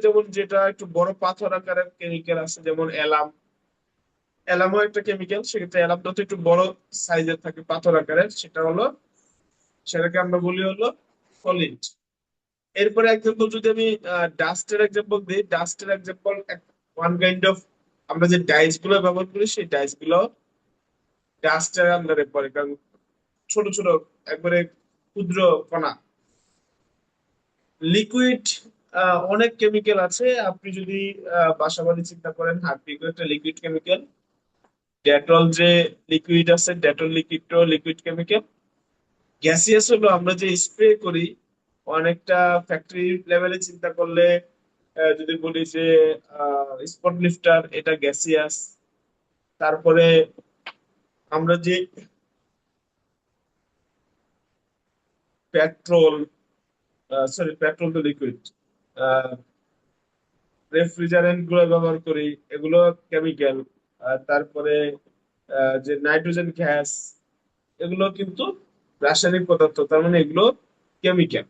যেমন যেটা একটু বড় পাথর আকারের কেমিক্যাল আছে, যেমন অ্যালাম। অ্যালামও একটা কেমিক্যাল, সেক্ষেত্রে অ্যালামটা তো একটু বড় সাইজের থাকে, পাথর আকারের, সেটাকে আমরা বলি হলো সলিড। এরপরে এক্সাম্পল যদি আমি ডাস্টের এক্সাম্পল দিই, ডাস্টের এক্সাম্পল ওয়ান কাইন্ড অফ, আমরা যে ডাইস গুলো ব্যবহার করি সেই ডাইস গুলো ডাস্টের আন্ডারে পড়ে, কারণ ছোট ছোট একবারে ক্ষুদ্র কণা। লিকুইড অনেক কেমিক্যাল আছে। আপনি যদি বাসা বাড়ি চিন্তা করেন, হার্পিক একটা লিকুইড কেমিক্যাল। ডেটল যে লিকুইড আছে, ডেটল লিকুইডটাও লিকুইড কেমিক্যাল। গ্যাসিয়াস হলো আমরা যে স্প্রে করি, অনেকটা ফ্যাক্টরি লেভেলে চিন্তা করলে যদি বলি যে স্পট লিফটার, এটা গ্যাসিয়াস। তারপরে আমরা যে পেট্রোল, সরি পেট্রোল তো লিকুইড, রেফ্রিজারেন্ট গুলো ব্যবহার করি, এগুলো কেমিক্যাল। তারপরে যে নাইট্রোজেন গ্যাস, এগুলো কিন্তু রাসায়নিক পদার্থ, তার মানে এগুলো কেমিক্যাল।